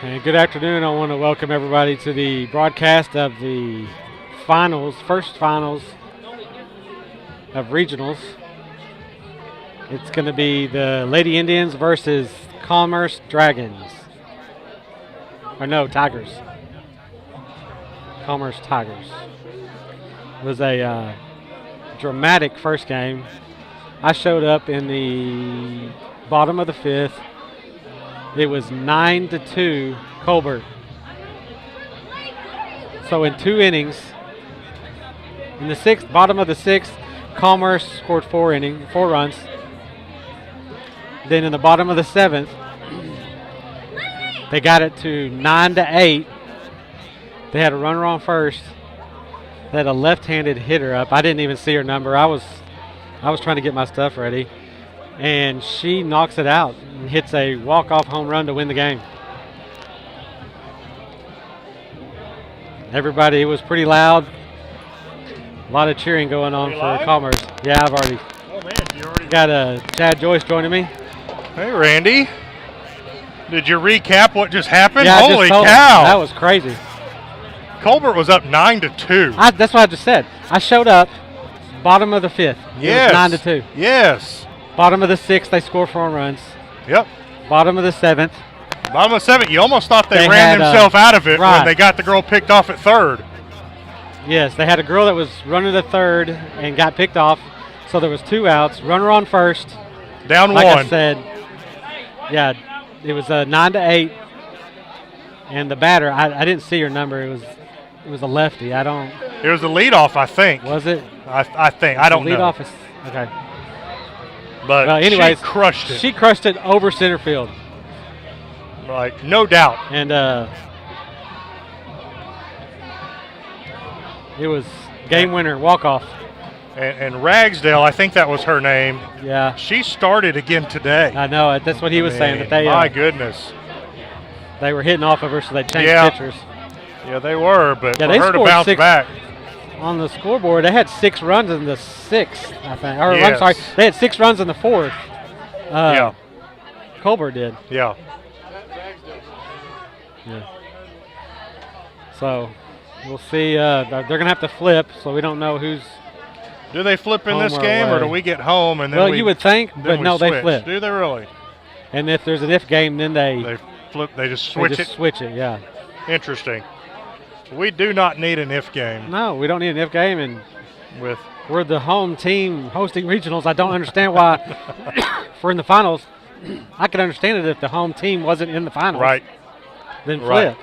And good afternoon. I want to welcome everybody to the broadcast of the first finals of regionals. It's going to be the Lady Indians versus Commerce Dragons. Or no, Tigers. Commerce Tigers. It was a dramatic first game. I showed up in the bottom of the fifth. It was 9-2 Colbert. So in 2 innings, in the bottom of the sixth, Commerce scored 4 runs. Then in the bottom of the seventh, they got it to 9-8. They had a runner on first. They had a left-handed hitter up. I didn't even see her number. I was trying to get my stuff ready. And she knocks it out and hits a walk-off home run to win the game. Everybody, it was pretty loud. A lot of cheering going on for Commerce. Yeah, I've already. Oh man, you already got Chad Joyce joining me. Hey, Randy. Did you recap what just happened? Yeah, Holy cow! That was crazy. Colbert was up 9-2. That's what I just said. I showed up, bottom of the fifth. Yes. It was 9-2. Yes. Bottom of the sixth, they scored 4 runs. Yep. Bottom of the seventh. Bottom of the seventh, you almost thought they ran themselves out of it when they got the girl picked off at third. Yes, they had a girl that was running to third and got picked off. So there was 2 outs. Runner on first. Down like 1. Like I said, yeah, it was 9-8. And the batter, I didn't see her number. It was a lefty. It was the leadoff, I think. Was it? I think. I don't know. Leadoff is okay. But well, anyways, she crushed it. She crushed it over center field. Like, no doubt. And it was game winner, walk-off. And Ragsdale, I think that was her name. Yeah. She started again today. I know. That's what he was saying. That they, my goodness. They were hitting off of her, so they changed pitchers. Yeah, they were, but yeah, for they her to bounce back. On the scoreboard, they had 6 runs in the 6th, I think. Or, yes. I'm sorry, they had 6 runs in the 4th. Yeah. Colbert did. Yeah. Yeah. So, we'll see. They're going to have to flip, so we don't know who's. Do they flip in this game, or do we get home and then Well, you would think, but no, switch? they flip. Do they really? And if there's an if game, then they flip. They just switch it. Switch it, yeah. Interesting. We do not need an if game. No, we don't need an if game, and we're the home team hosting regionals. I don't understand why if we're in the finals. I could understand it if the home team wasn't in the finals. Right. Then flip. Right.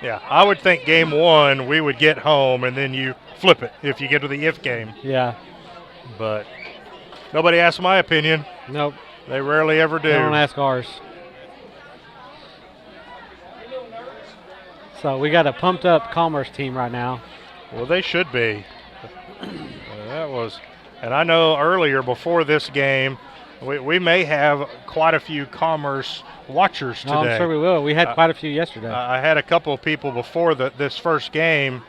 Yeah, I would think game 1 we would get home and then you flip it if you get to the if game. Yeah. But nobody asked my opinion. Nope. They rarely ever do. They don't ask ours. So we got a pumped up Commerce team right now. Well, they should be. And I know earlier before this game, we may have quite a few Commerce watchers today. Oh, I'm sure we will. We had quite a few yesterday. I had a couple of people before this first game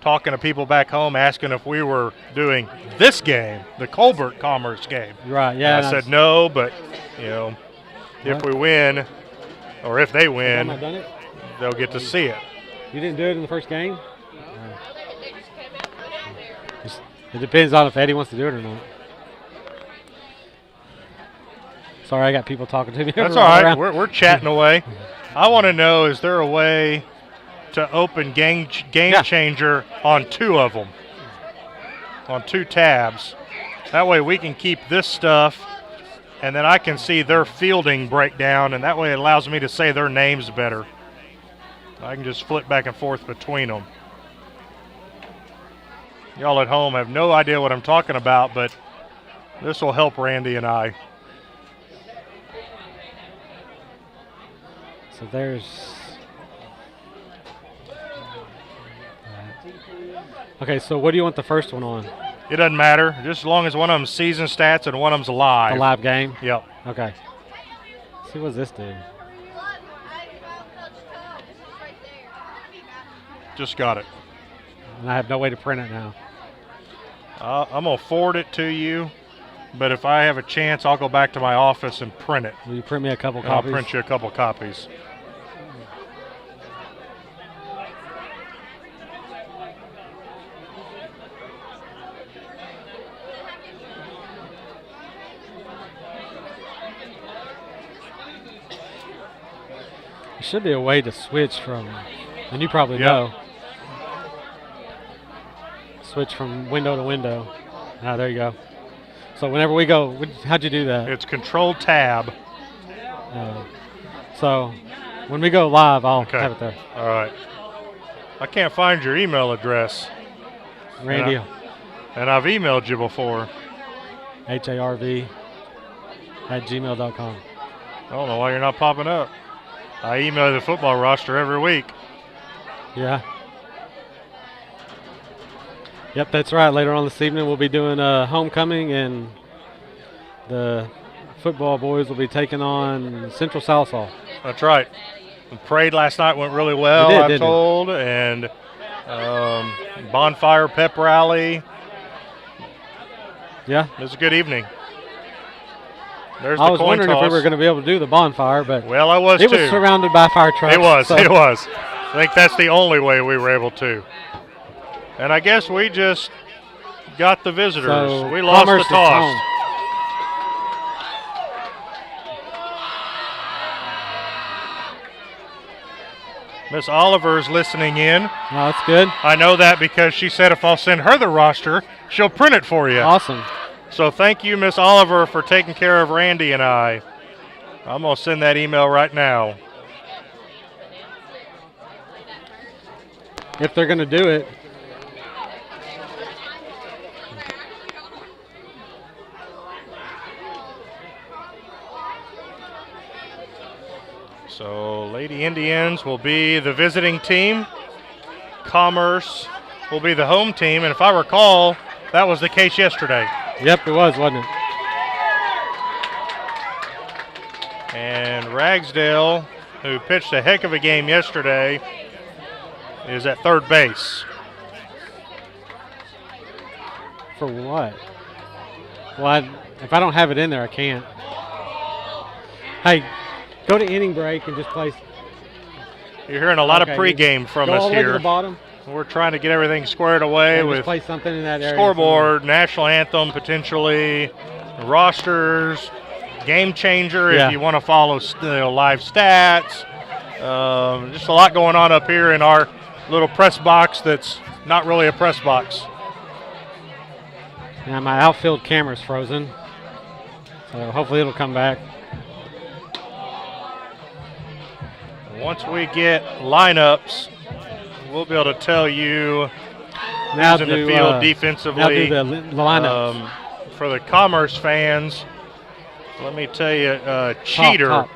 talking to people back home asking if we were doing this game, the Colbert Commerce game. Right, yeah. And I said no, but, if we win or if they win, they'll get to see it. You didn't do it in the first game? It depends on if Eddie wants to do it or not. Sorry, I got people talking to me. That's all right. We're chatting away. I want to know, is there a way to open game changer on 2 of them, on 2 tabs? That way we can keep this stuff, and then I can see their fielding breakdown, and that way it allows me to say their names better. I can just flip back and forth between them. Y'all at home have no idea what I'm talking about, but this will help Randy and I. So there's. Okay, so what do you want the first one on? It doesn't matter, just as long as one of them's season stats and one of them's live. A live game? Yep. Okay. Let's see what this do. Just got it. And I have no way to print it now. I'm going to forward it to you, but if I have a chance, I'll go back to my office and print it. Will you print me a couple copies? I'll print you a couple copies. There should be a way to switch from, and you probably Yep. know. Switch from window to window. There you go. So whenever we go, how'd you do that? It's Control Tab. So when we go live, I'll Okay. have it there. All right. I can't find your email address. Randy, And I've emailed you before. HARV@gmail.com. I don't know why you're not popping up. I email the football roster every week. Yeah. Yep, that's right. Later on this evening, we'll be doing homecoming, and the football boys will be taking on Central Southall. That's right. The parade last night went really well, It did, I'm didn't it? told. And bonfire pep rally. Yeah. It was a good evening. There's I the was coin wondering toss. if we were going to be able to do the bonfire, but Well, I was it too. was surrounded by fire trucks. It was. so- It was. I think that's the only way we were able to. And I guess we just got the visitors. So We lost the Commerce is toss. home. Miss Oliver's listening in. Oh, that's good. I know that because she said if I'll send her the roster, she'll print it for you. Awesome. So thank you, Miss Oliver, for taking care of Randy and I. I'm going to send that email right now. If they're going to do it. So Lady Indians will be the visiting team. Commerce will be the home team. And if I recall, that was the case yesterday. Yep, it was, wasn't it? And Ragsdale, who pitched a heck of a game yesterday, is at third base. For what? Well, if I don't have it in there, I can't. Hey, go to inning break and just place. You're hearing a lot of Okay, pregame from go us all the way to here. the bottom We're trying to get everything squared away and just with place something in that area. scoreboard, national anthem potentially, rosters, game changer Yeah. if you want to follow live stats. Just a lot going on up here in our little press box that's not really a press box. Now my outfield camera's frozen, so hopefully it'll come back. Once we get lineups, we'll be able to tell you Now who's in do, the field now defensively. do the lineups. For the Commerce fans, let me tell you, Cheater top.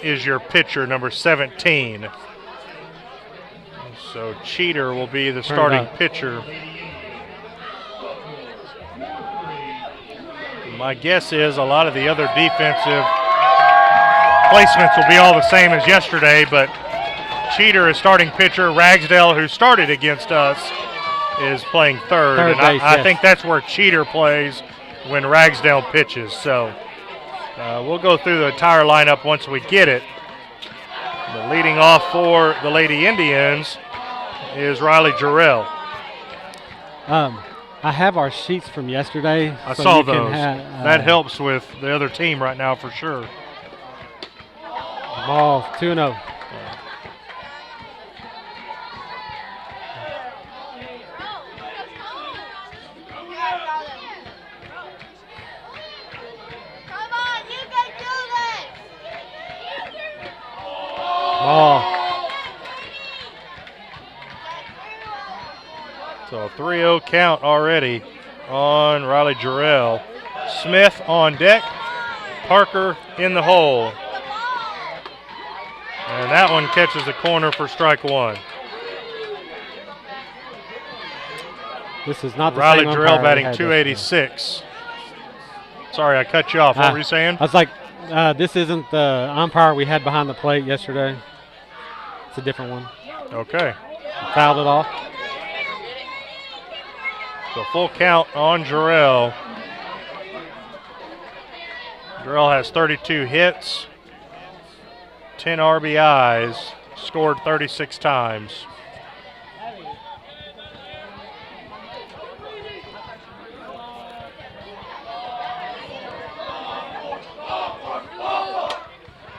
is your pitcher, number 17. So Cheater will be the Turn starting up. pitcher. My guess is a lot of the other defensive placements will be all the same as yesterday, but Cheater is starting pitcher. Ragsdale, who started against us, is playing third. Third And base, I yes. think that's where Cheater plays when Ragsdale pitches. So we'll go through the entire lineup once we get it. The leading off for the Lady Indians is Riley Jarrell. I have our sheets from yesterday. I so saw you can those. That helps with the other team right now for sure. Ball 2-0. Come on, you can do this! Ball. So a 3-0 count already on Riley Jarrell. Smith on deck. Parker in the hole. And that one catches the corner for strike one. This is not the Riley same umpire Jarrell we batting had 286. Sorry, I cut you off. What were you saying? I was like, this isn't the umpire we had behind the plate yesterday. It's a different one. Okay. Fouled it off. So full count on Jarrell. Jarrell has 32 hits, 10 RBIs, scored 36 times.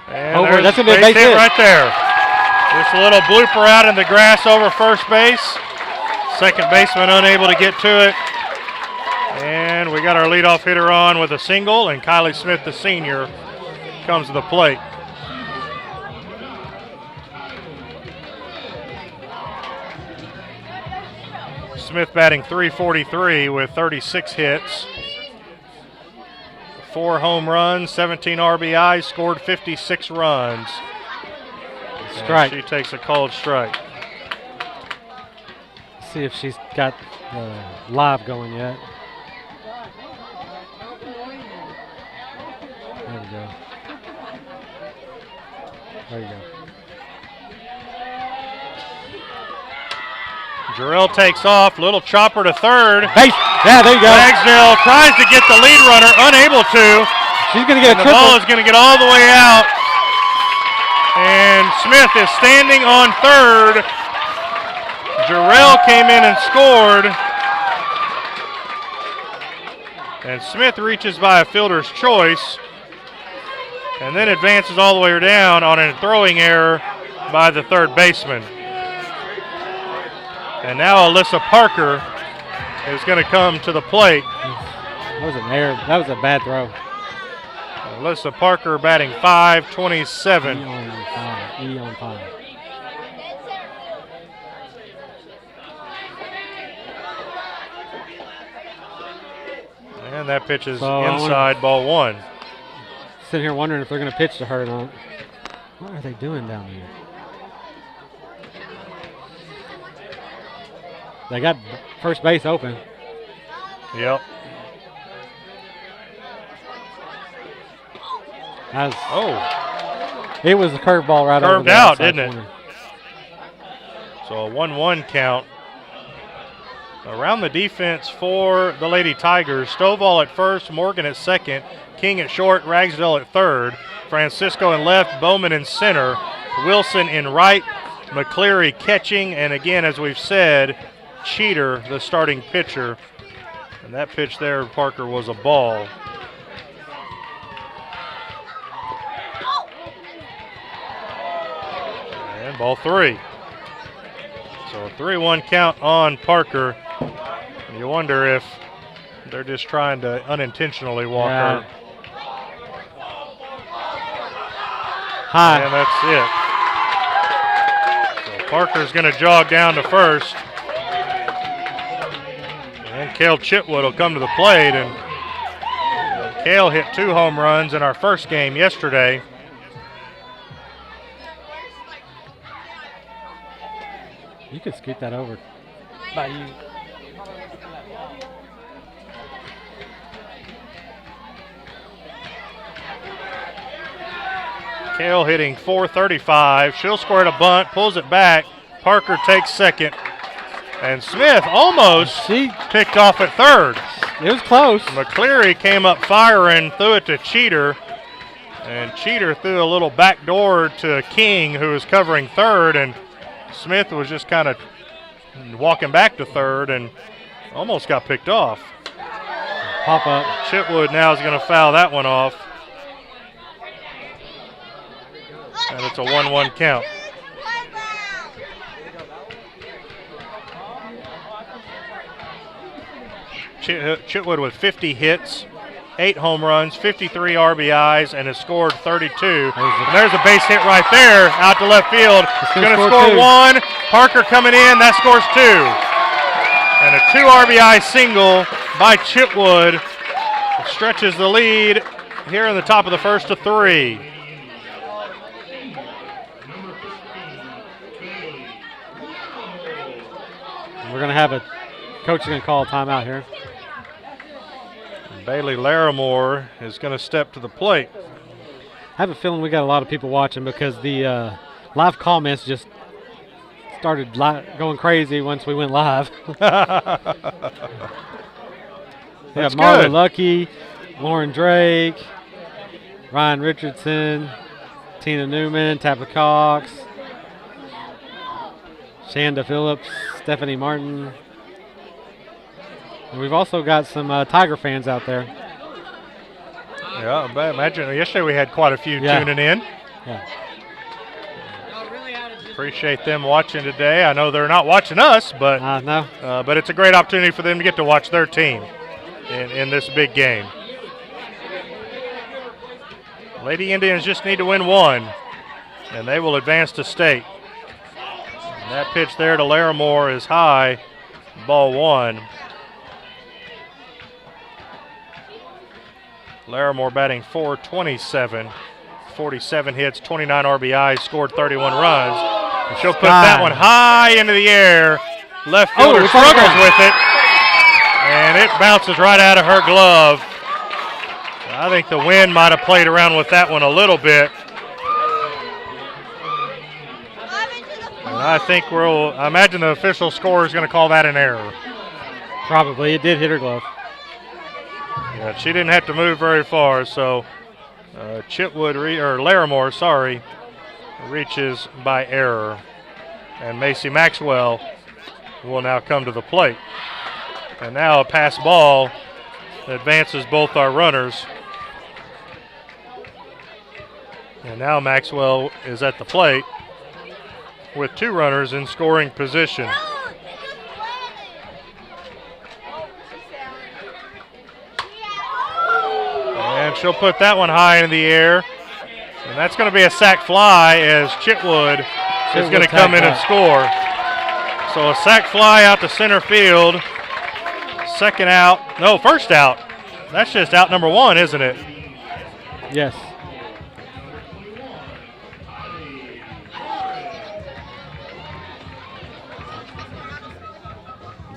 And Over. there's That's gonna be a base base hit. right there. Just a little blooper out in the grass over first base. Second baseman unable to get to it. And we got our leadoff hitter on with a single, and Kylie Smith, the senior, comes to the plate. Smith batting .343 with 36 hits. 4 home runs, 17 RBIs, scored 56 runs. Strike. And she takes a called strike. See if she's got live going yet. There we go. There you go. Jarrell takes off, little chopper to third. Base. Yeah, there you go. Ragsdale tries to get the lead runner, unable to. She's going to get a The triple. ball is going to get all the way out. And Smith is standing on third. Jarrell came in and scored. And Smith reaches by a fielder's choice and then advances all the way down on a throwing error by the third baseman. And now Alyssa Parker is going to come to the plate. That was an error. That was a bad throw. Alyssa Parker batting .527. E on 5. And that pitch is So inside, ball 1. Sitting here wondering if they're going to pitch to her or not. What are they doing down there? They got first base open. Yep. It was a curveball right over Curved the out, outside didn't it? corner. So a 1-1 count. Around the defense for the Lady Tigers, Stovall at first, Morgan at second, King at short, Ragsdale at third, Francisco in left, Bowman in center, Wilson in right, McCleary catching, and again, as we've said, Cheater, the starting pitcher. And that pitch there, Parker, was a ball. And ball 3. So a 3-1 count on Parker. And you wonder if they're just trying to unintentionally walk her. High. And that's it. So Parker's going to jog down to first. And Kale Chitwood will come to the plate. And Kale hit 2 home runs in our first game yesterday. You could scoot that over by you. Kale hitting .435. She'll square a bunt, pulls it back. Parker takes second. And Smith almost picked off at third. It was close. McCleary came up firing, threw it to Cheater. And Cheater threw a little backdoor to King, who was covering third. And Smith was just kind of walking back to third and almost got picked off. Pop up. Chitwood now is going to foul that one off. And it's a 1-1 count. Chitwood with 50 hits, 8 home runs, 53 RBIs, and has scored 32. And there's a base hit right there out to left field. Going to score 1. Parker coming in, that scores 2. And a 2 RBI single by Chitwood stretches the lead here in the top of the first to 3. We're going to have a coach going to call a timeout here. Bailey Larimore is going to step to the plate. I have a feeling we got a lot of people watching because the live comments just started going crazy once we went live. That's Marla good. Lucky, Lauren Drake, Ryan Richardson, Tina Newman, Tappa Cox, Shanda Phillips, Stephanie Martin. And we've also got some Tiger fans out there. Yeah, I imagine yesterday we had quite a few tuning in. Yeah. appreciate them watching today. I know they're not watching us, but No. but it's a great opportunity for them to get to watch their team in this big game. Lady Indians just need to win one, and they will advance to state. And that pitch there to Larimore is high, ball one. Larimore batting .427, 47 hits, 29 RBIs, scored 31 runs. And she'll put that one high into the air. Left fielder struggles with it, and it bounces right out of her glove. I think the wind might have played around with that one a little bit. And I think I imagine the official score is going to call that an error. Probably. It did hit her glove. Yeah, she didn't have to move very far, so Larimore, reaches by error. And Macy Maxwell will now come to the plate. And now a pass ball advances both our runners. And now Maxwell is at the plate with two runners in scoring position. And she'll put that one high in the air. And that's going to be a sac fly as Chitwood is going to come in and score. So a sac fly out to center field. First out. That's just out number one, isn't it? Yes.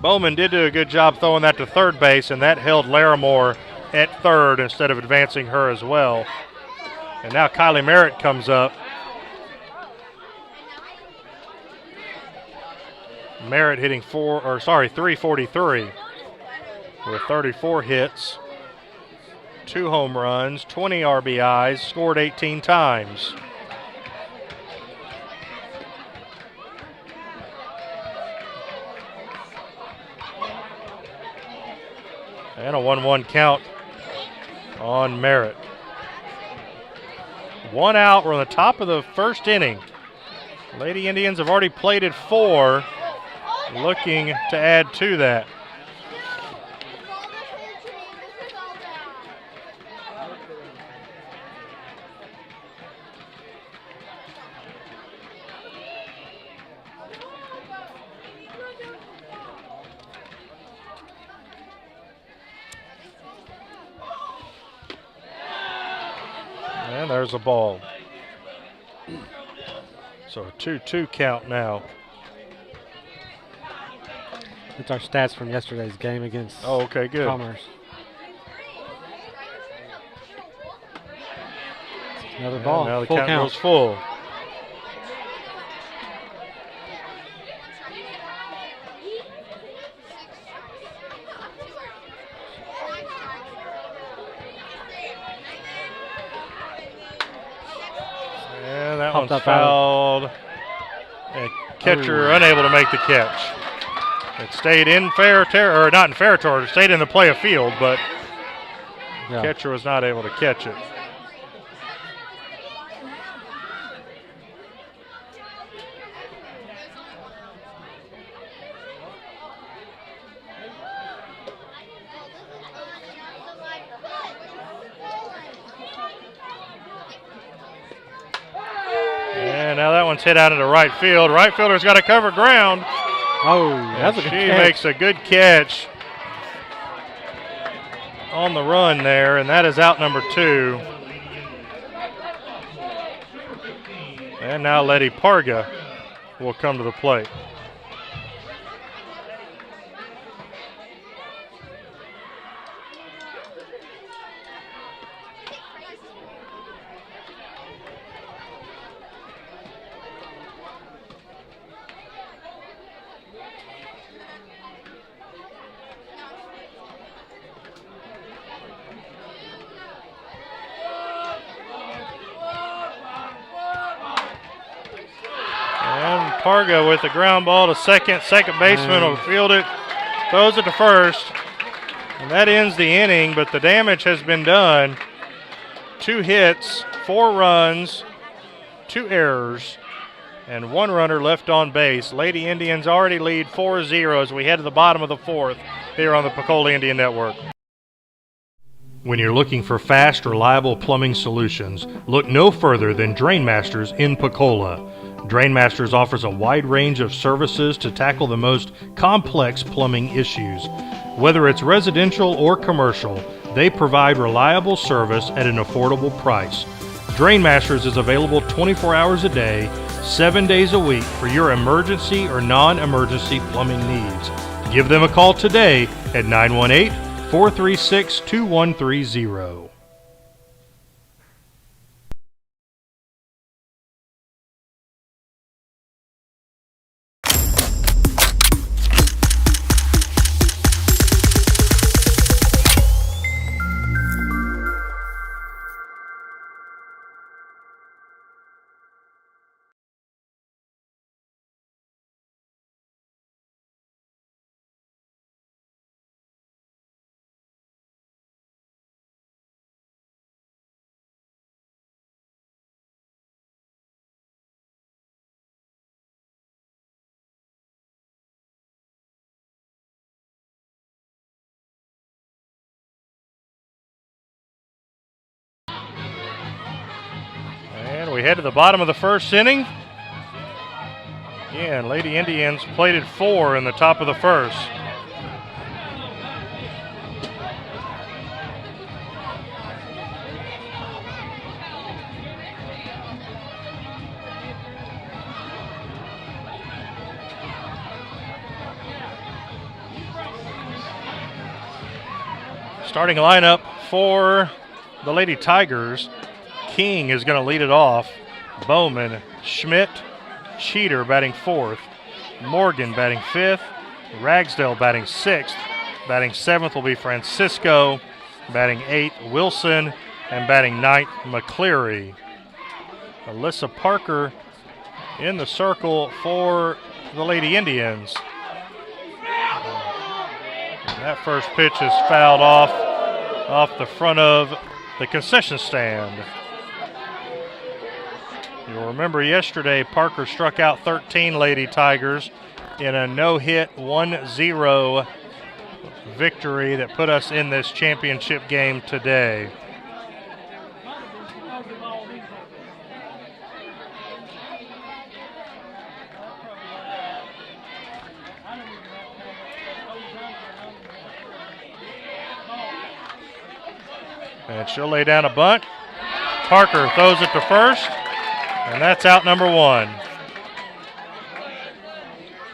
Bowman did do a good job throwing that to third base, and that held Larimore at third instead of advancing her as well. And now Kylie Merritt comes up. Merritt hitting 343 with 34 hits, 2 home runs, 20 RBIs, scored 18 times. And a 1-1 count on Merritt. 1 out. We're on the top of the first inning. Lady Indians have already plated 4, looking to add to that. And there's a ball. So a 2-2 count now. It's our stats from yesterday's game against okay, good. Commerce. Another ball. Now the full count count. goes full. And that one's fouled. And catcher unable to make the catch. It stayed in fair territory, or not in fair territory, it stayed in the play of field, but catcher was not able to catch it. And now that one's hit out into right field. Right fielder's got to cover ground. Oh, that's a good She catch. makes a good catch on the run there, and that is out number 2. And now Letty Parga will come to the plate. Parga with the ground ball to second. Second baseman will field it, throws it to first, and that ends the inning, but the damage has been done. 2 hits, 4 runs, 2 errors, and 1 runner left on base. Lady Indians already lead 4-0 as we head to the bottom of the 4th here on the Pecola Indian Network. When you're looking for fast, reliable plumbing solutions, look no further than Drain Masters in Pecola. Drain Masters offers a wide range of services to tackle the most complex plumbing issues. Whether it's residential or commercial, they provide reliable service at an affordable price. Drain Masters is available 24 hours a day, 7 days a week for your emergency or non-emergency plumbing needs. Give them a call today at 918-436-2130. And we head to the bottom of the 1st inning. Again, Lady Indians plated 4 in the top of the 1st. Starting lineup for the Lady Tigers. King is going to lead it off. Bowman, Schmidt, Cheater batting 4th. Morgan batting 5th. Ragsdale batting 6th. Batting 7th will be Francisco. Batting 8th, Wilson. And batting 9th, McCleary. Alyssa Parker in the circle for the Lady Indians. That first pitch is fouled off the front of the concession stand. You'll remember yesterday Parker struck out 13 Lady Tigers in a no-hit 1-0 victory that put us in this championship game today. And she'll lay down a bunt. Parker throws it to first, and that's out number 1.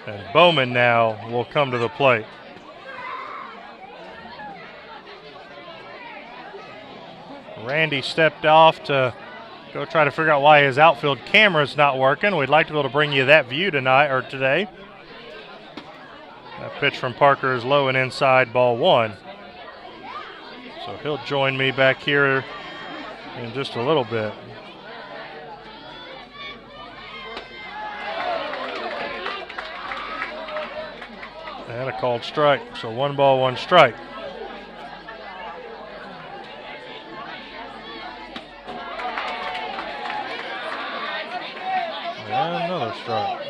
And Bowman now will come to the plate. Randy stepped off to go try to figure out why his outfield camera's not working. We'd like to be able to bring you that view tonight or today. That pitch from Parker is low and inside, ball 1. So he'll join me back here in just a little bit. And a called strike. So 1 ball, 1 strike. And another strike.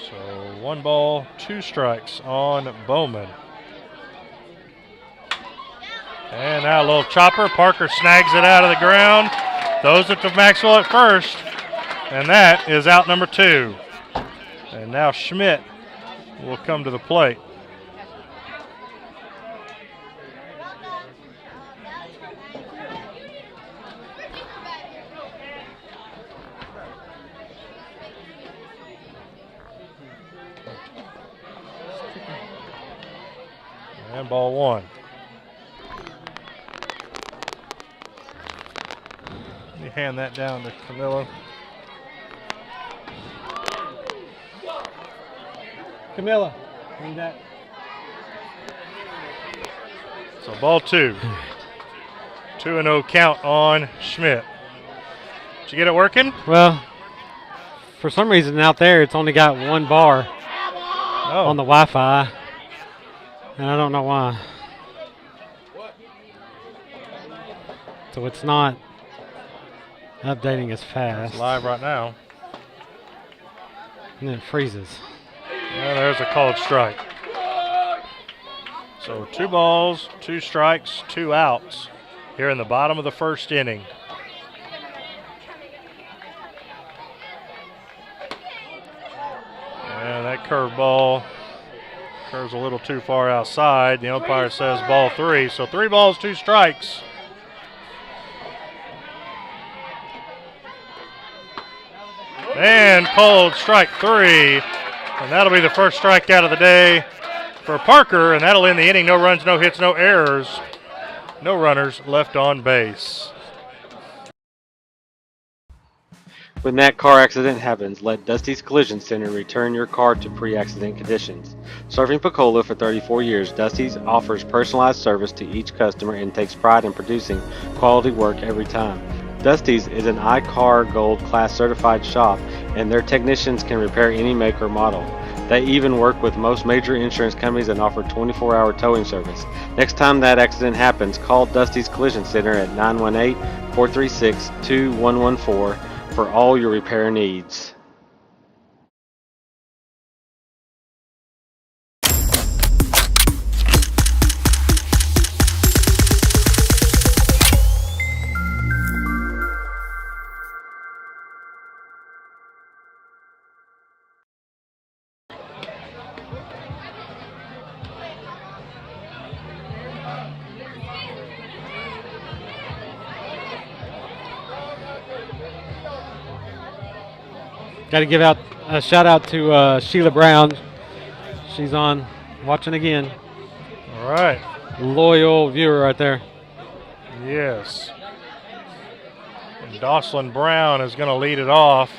So 1 ball, 2 strikes on Bowman. And now a little chopper. Parker snags it out of the ground. Throws it to Maxwell at first. And that is out number 2. And now Schmidt will come to the plate. And ball 1. Let me hand that down to Camilla. Camilla, need that. So ball 2. 2-0 count on Schmidt. Did you get it working? Well, for some reason out there it's only got 1 bar on the Wi-Fi, and I don't know why. So it's not Updating is fast. It's live right now. And then it freezes. And there's a called strike. So 2 balls, 2 strikes, 2 outs here in the bottom of the first inning. And that curveball curves a little too far outside. The umpire says ball 3. So 3 balls, 2 strikes. And called strike 3. And that'll be the first strikeout of the day for Parker, and that'll end the inning. No runs, no hits, no errors. No runners left on base. When that car accident happens, let Dusty's Collision Center return your car to pre-accident conditions. Serving Pensacola for 34 years, Dusty's offers personalized service to each customer and takes pride in producing quality work every time. Dusty's is an iCar Gold Class certified shop, and their technicians can repair any make or model. They even work with most major insurance companies and offer 24-hour towing service. Next time that accident happens, call Dusty's Collision Center at 918-436-2114 for all your repair needs. Got to give out a shout out to Sheila Brown. She's on watching again. All right. Loyal viewer right there. Yes. And Dawson Brown is going to lead it off.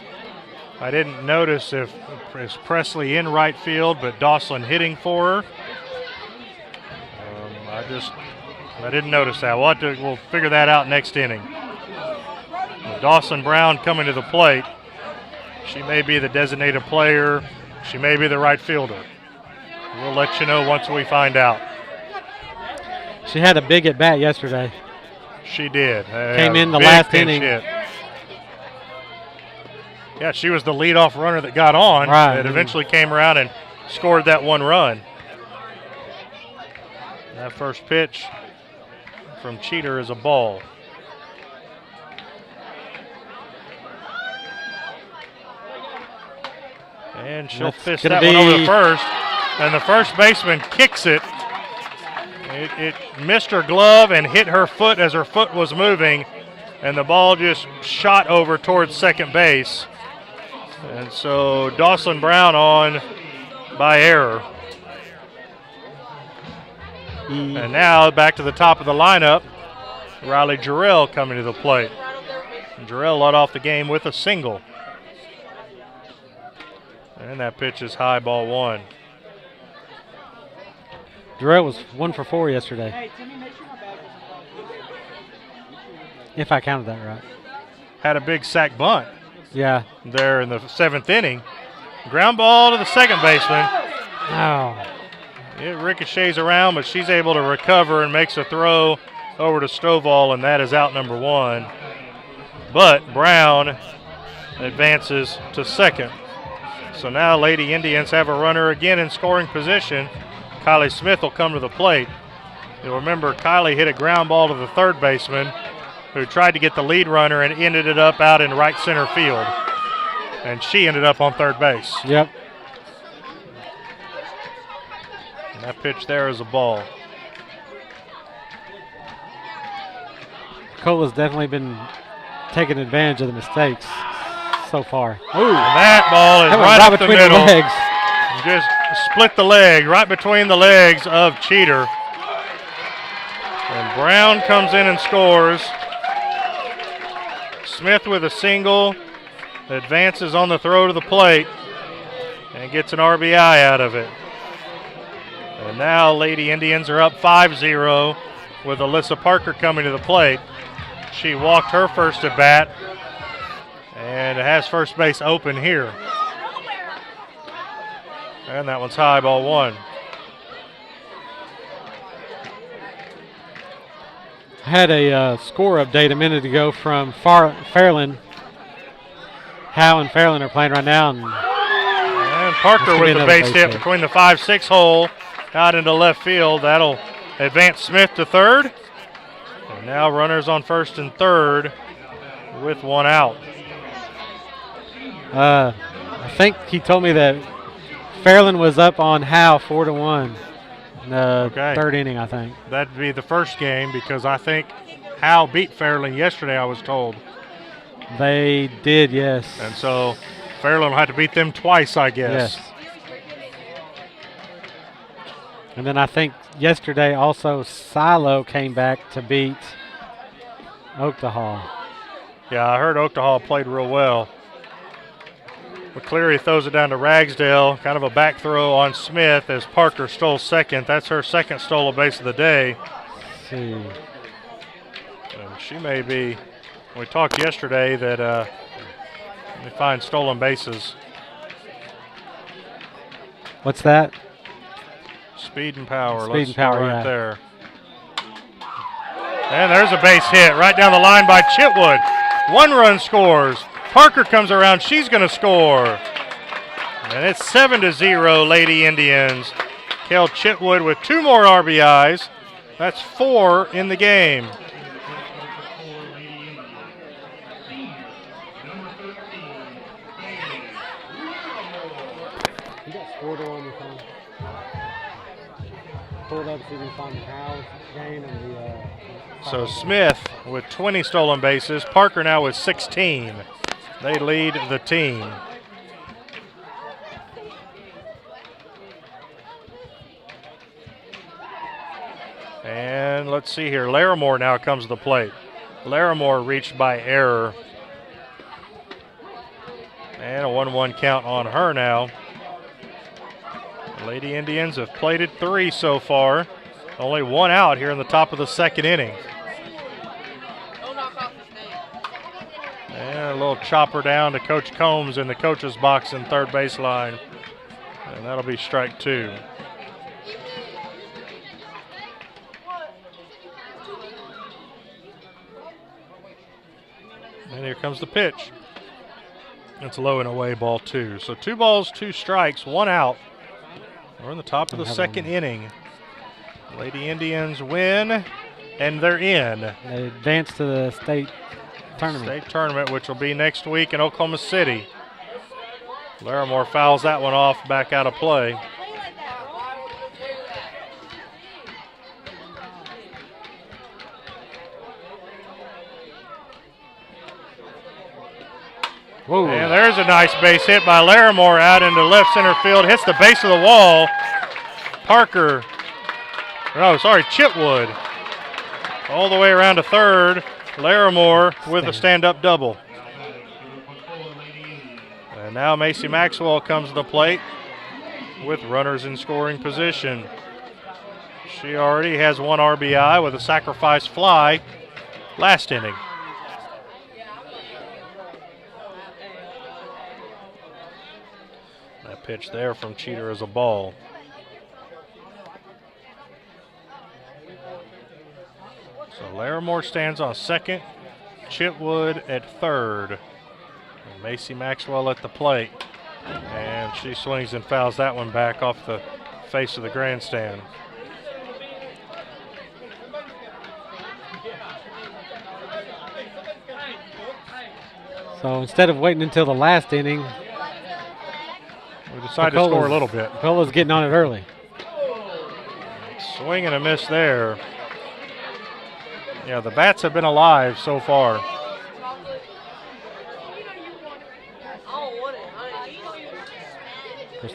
I didn't notice if is Presley in right field, but Dawson hitting for her. I didn't notice that. We'll figure that out next inning. Dawson Brown coming to the plate. She may be the designated player. She may be the right fielder. We'll let you know once we find out. She had a big at bat yesterday. She did. Came in the last inning. Hit. Yeah, she was the leadoff runner that got on. Right. That eventually came around and scored that 1 run. That first pitch from Cheater is a ball. And she'll fist that one over the first. And the first baseman kicks it. It missed her glove and hit her foot as her foot was moving. And the ball just shot over towards second base. And so Dawson Brown on by error. And now back to the top of the lineup. Riley Jarrell coming to the plate. And Jarrell led off the game with a single. And that pitch is high, ball 1. Jarrell was 1 for 4 yesterday. If I counted that right. Had a big sack bunt. Yeah. There in the 7th inning. Ground ball to the second baseman. Oh. It ricochets around, but she's able to recover and makes a throw over to Stovall, and that is out number 1. But Brown advances to second. So now Lady Indians have a runner again in scoring position. Kylie Smith will come to the plate. You'll remember Kylie hit a ground ball to the third baseman who tried to get the lead runner and ended it up out in right center field. And she ended up on third base. Yep. And that pitch there is a ball. Cola's definitely been taking advantage of the mistakes so far. Ooh. And that ball is right up the between middle. the legs. Just split the leg right between the legs of Cheater. And Brown comes in and scores. Smith with a single, advances on the throw to the plate and gets an RBI out of it. And now Lady Indians are up 5-0 with Alyssa Parker coming to the plate. She walked her first at bat and has first base open here. And that one's high, ball 1. I had a score update a minute ago from Fairland. Howe and Fairland are playing right now. And Parker with the base hit between the 5-6 hole out into left field. That'll advance Smith to third. And now runners on first and third with one out. I think he told me that Fairland was up on Howe 4-1 in the third inning, I think. That'd be the first game because I think Howe beat Fairland yesterday, I was told. They did, yes. And so Fairland will have to beat them twice, I guess. Yes. And then I think yesterday also Silo came back to beat Oakdahal. Yeah, I heard Oakdahal played real well. McCleary throws it down to Ragsdale, kind of a back throw on Smith as Parker stole second. That's her second stolen base of the day. Let's see. And she may be, we talked yesterday that they find stolen bases. What's that? Speed and power. Speed and power, right there. And there's a base hit right down the line by Chitwood. 1 run scores. Parker comes around. She's going to score. And it's 7-0 Lady Indians. Kel Chitwood with 2 more RBIs. That's 4 in the game. You got scored on your phone. Pull it up so you can find the Howe's game and the. So Smith with 20 stolen bases. Parker now with 16. They lead the team. And let's see here. Larimore now comes to the plate. Larimore reached by error. And a 1-1 count on her now. Lady Indians have plated 3 so far. Only 1 out here in the top of the second inning. And a little chopper down to Coach Combs in the coach's box in third baseline. And that'll be strike 2. And here comes the pitch. It's low and away, ball 2. So 2 balls, 2 strikes, 1 out. We're in the top of the second inning. Lady Indians win, and they're in. They advance to the state tournament. State tournament, which will be next week in Oklahoma City. Larimore fouls that one off, back out of play. Whoa. And there's a nice base hit by Larimore out into left center field. Hits the base of the wall. Chitwood. All the way around to third. Larimore with a stand-up double. And now Macy Maxwell comes to the plate with runners in scoring position. She already has 1 RBI with a sacrifice fly last inning. That pitch there from Cheater is a ball. So Larimore stands on second, Chitwood at third, and Macy Maxwell at the plate. And she swings and fouls that one back off the face of the grandstand. So instead of waiting until the last inning, we decided to score a little bit. Picola's getting on it early. Swing and a miss there. Yeah, the bats have been alive so far.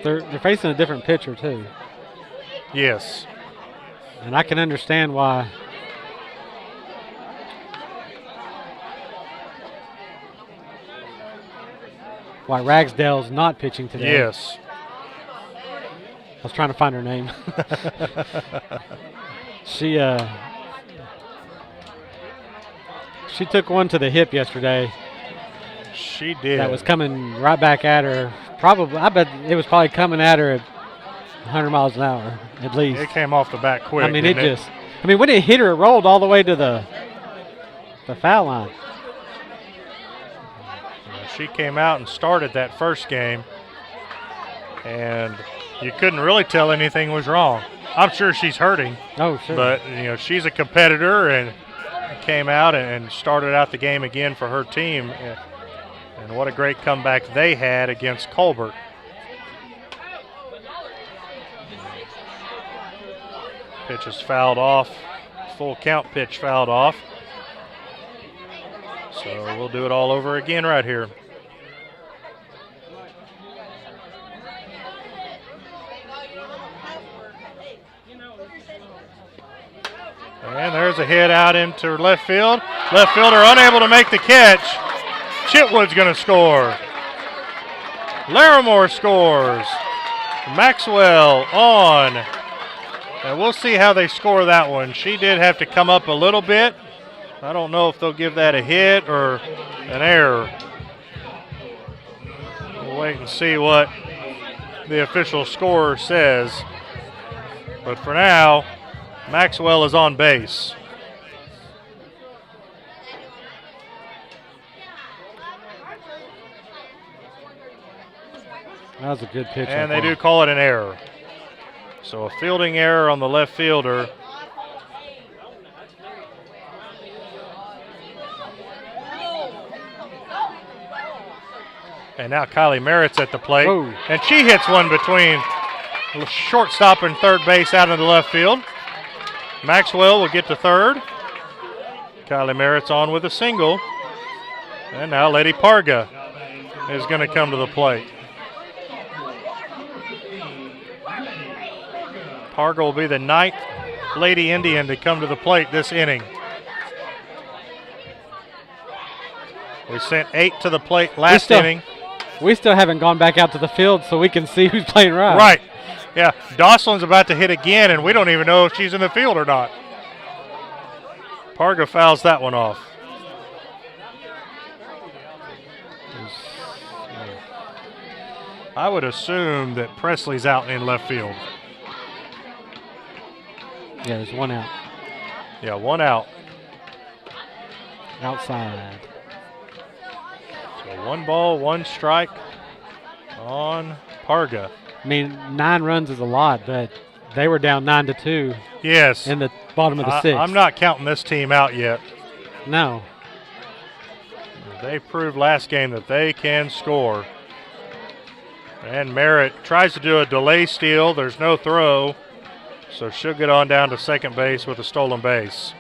They're facing a different pitcher too. Yes. And I can understand why. Why Ragsdale's not pitching today. Yes. I was trying to find her name. She took one to the hip yesterday. She did. That was coming right back at her. I bet it was probably coming at her at 100 miles an hour at least. It came off the bat quick. I mean, when it hit her, it rolled all the way to the the foul line. She came out and started that first game, and you couldn't really tell anything was wrong. I'm sure she's hurting. Oh, sure. But, she's a competitor and came out and started out the game again for her team. And what a great comeback they had against Colbert. Pitch is fouled off. Full count pitch fouled off. So we'll do it all over again right here. And there's a hit out into left field. Left fielder unable to make the catch. Chitwood's going to score. Larimore scores. Maxwell on. And we'll see how they score that one. She did have to come up a little bit. I don't know if they'll give that a hit or an error. We'll wait and see what the official scorer says. But for now, Maxwell is on base. That was a good pitch. And they do call it an error. So a fielding error on the left fielder. And now Kylie Merritt's at the plate. Whoa. And she hits one between shortstop and third base out into left field. Maxwell will get to third. Kylie Merritt's on with a single. And now Lady Parga is going to come to the plate. Parga will be the 9th Lady Indian to come to the plate this inning. We sent 8 to the plate last inning. We still haven't gone back out to the field so we can see who's playing right. Right. Yeah, Doslin's about to hit again, and we don't even know if she's in the field or not. Parga fouls that one off. I would assume that Presley's out in left field. Yeah, there's one out. Yeah, one out. Outside. So 1 ball, 1 strike on Parga. I mean, 9 runs is a lot, but they were down 9-2. Yes. In the bottom of the 6th. I'm not counting this team out yet. No. They proved last game that they can score. And Merritt tries to do a delay steal. There's no throw. So she'll get on down to second base with a stolen base.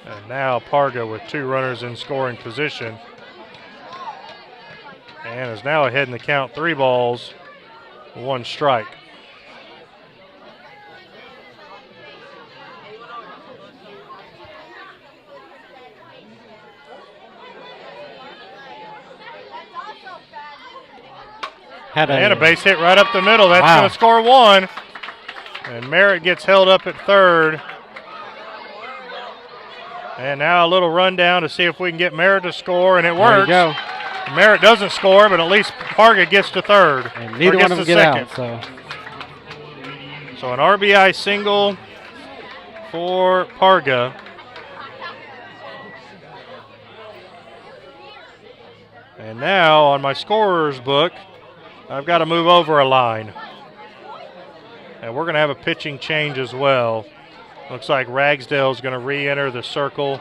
And now Parga with 2 runners in scoring position. And is now ahead in the count, 3 balls, 1 strike. And a base hit right up the middle. That's going to score 1. And Merritt gets held up at third. And now a little rundown to see if we can get Merritt to score, and it works. There you go. Merritt doesn't score, but at least Parga gets to third. And neither one of them get out. So an RBI single for Parga. And now on my scorer's book, I've got to move over a line. And we're going to have a pitching change as well. Looks like Ragsdale is going to re-enter the circle.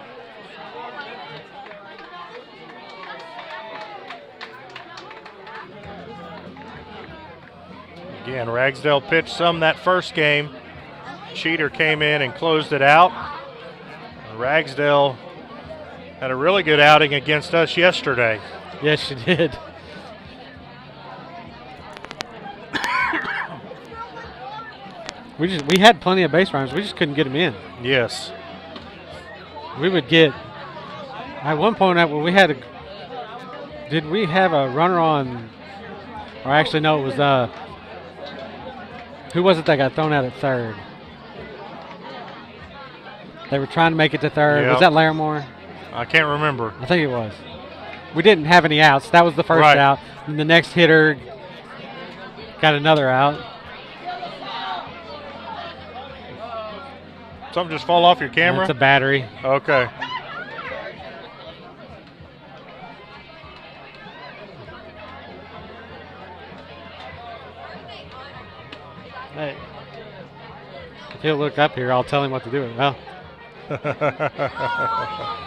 Again, Ragsdale pitched some that first game. Cheater came in and closed it out. Ragsdale had a really good outing against us yesterday. Yes, she did. We had plenty of base runners. We just couldn't get them in. Yes. We would get, at one point we had a, did we have a runner on, or actually no, it was, who was it that got thrown out at third? They were trying to make it to third. Yep. Was that Larimore? I can't remember. I think it was. We didn't have any outs. That was the first out. And the next hitter got another out. Something just fall off your camera? It's a battery. Okay. Hey. If he'll look up here, I'll tell him what to do. Well,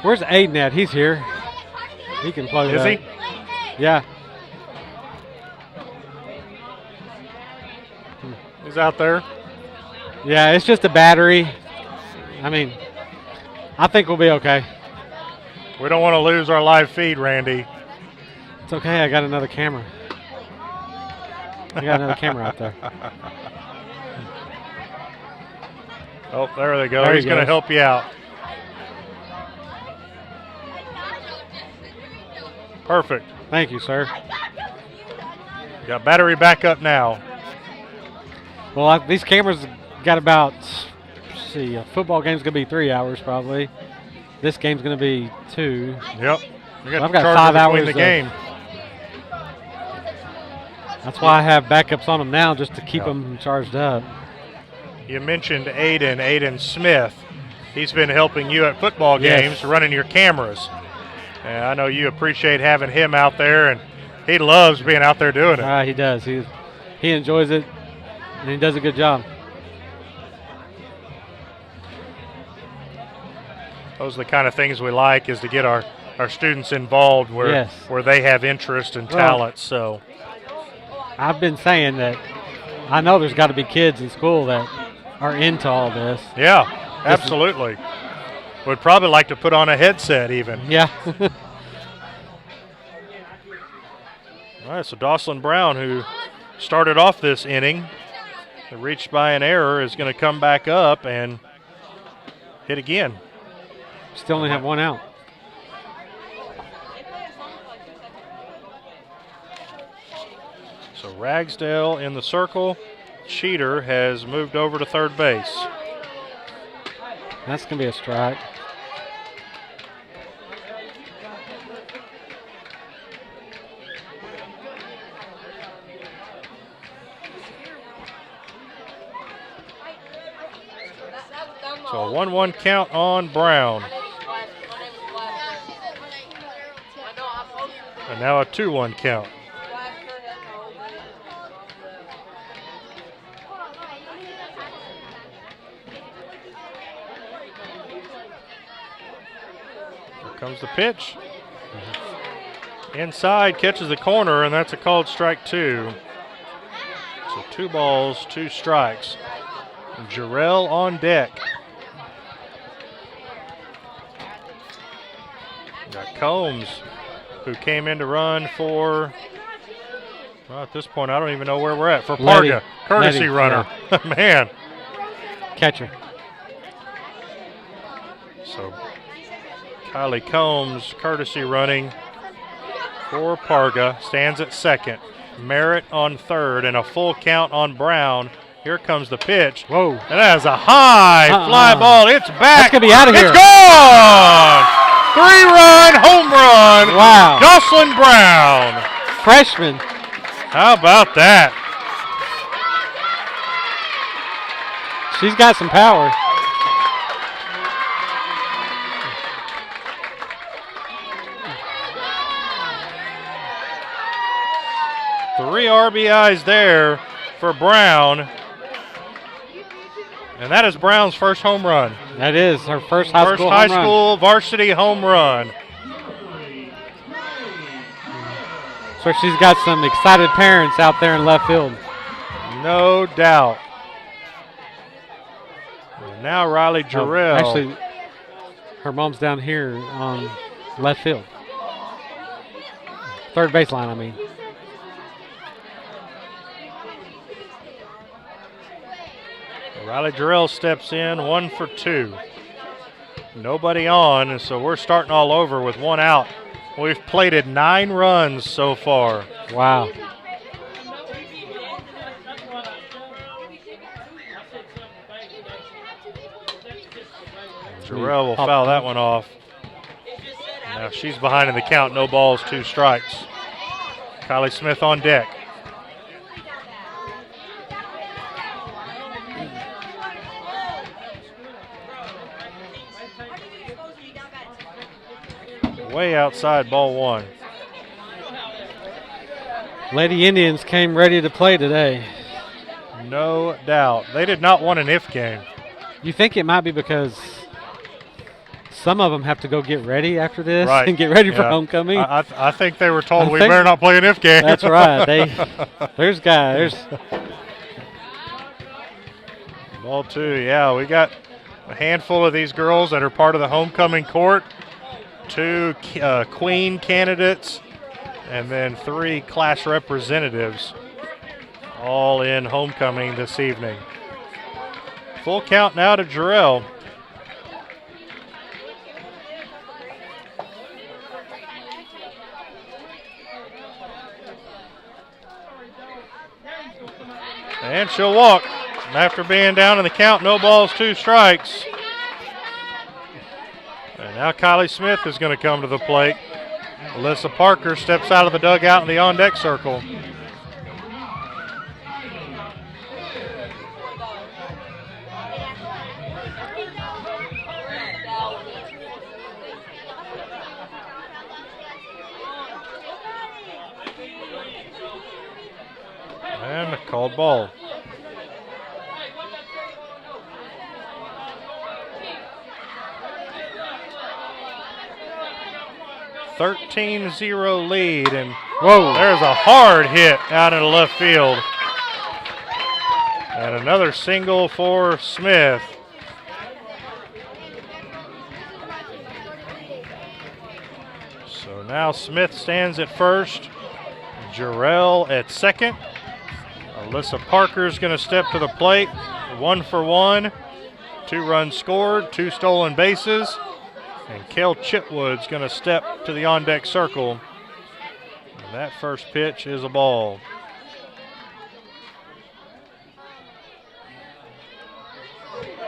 where's Aiden at? He's here. He can plug it Is up. he? Yeah. He's out there. Yeah, it's just a battery. I mean, I think we'll be okay. We don't want to lose our live feed, Randy. It's okay. I got another camera. I got another camera out there. Oh, there they go. There He's he going to goes. help you out. Perfect. Thank you, sir. Got battery back up now. Well, these cameras got about, let's see, a football game's going to be 3 hours probably. This game's going to be 2. Yep. We got I've the got charger 5 between hours the of- game. That's why I have backups on them now, just to keep Yeah. them charged up. You mentioned Aiden Smith. He's been helping you at football Yes. games, running your cameras. And I know you appreciate having him out there, and he loves being out there doing it. He does. He enjoys it, and he does a good job. Those are the kind of things we like, is to get our students involved where Yes. where they have interest and Well, talent. So I've been saying that I know there's got to be kids in school that are into all this. yeah, absolutely. Would probably like to put on a headset even. Yeah. All right, so Dawson Brown, who started off this inning, reached by an error, is going to come back up and hit again. Still only have one out. So Ragsdale in the circle. Cheater has moved over to third base. That's going to be a strike. So a 1-1 count on Brown. And now a 2-1 count. Here comes the pitch. Inside, catches the corner, and that's a called strike 2. So 2 balls, 2 strikes. Jarrell on deck. Got Combs, who came in to run for, well, at this point, I don't even know where we're at. For Letty. Parga, courtesy Letty, runner. Man. Catcher. So Kylie Combs, courtesy running for Parga, stands at second. Merritt on third, and a full count on Brown. Here comes the pitch. Whoa. And that is a high fly ball. It's back. That's going to be out of here. It's gone! 3-run home run. Wow. Jocelyn Brown. Freshman. How about that? She's got some power. Three RBIs there for Brown. And that is Brown's first home run. That is her first high First school high home run. school varsity home run. So she's got some excited parents out there in left field. No doubt. And now Riley Jarrell. Actually, her mom's down here on left field. Third baseline, I mean. Riley Jarrell steps in, 1 for 2. Nobody on, and so we're starting all over with 1 out. We've plated 9 runs so far. Wow. Jarrell will foul that one off. Now she's behind in the count, no balls, 2 strikes. Kylie Smith on deck. way outside, ball one. Lady Indians came ready to play today. No doubt. They did not want an if game. You think it might be because some of them have to go get ready after this Right. and get ready for Yeah. homecoming? I think they were told we better not play an if game. That's right. There's guys. Ball two, yeah. We got a handful of these girls that are part of the homecoming court. 2 queen candidates and then 3 class representatives all in homecoming this evening. Full count now to Jarrell. And she'll walk. After being down in the count, no balls, 2 strikes. And now Kylie Smith is going to come to the plate. Alyssa Parker steps out of the dugout in the on-deck circle. And a called ball. (13-0) lead, and Whoa. there's a hard hit out into left field. And another single for Smith. So now Smith stands at first, Jarrell at second. Alyssa Parker's going to step to the plate, 1 for 1, 2 runs scored, 2 stolen bases. And Kel Chitwood's going to step to the on-deck circle. And that first pitch is a ball.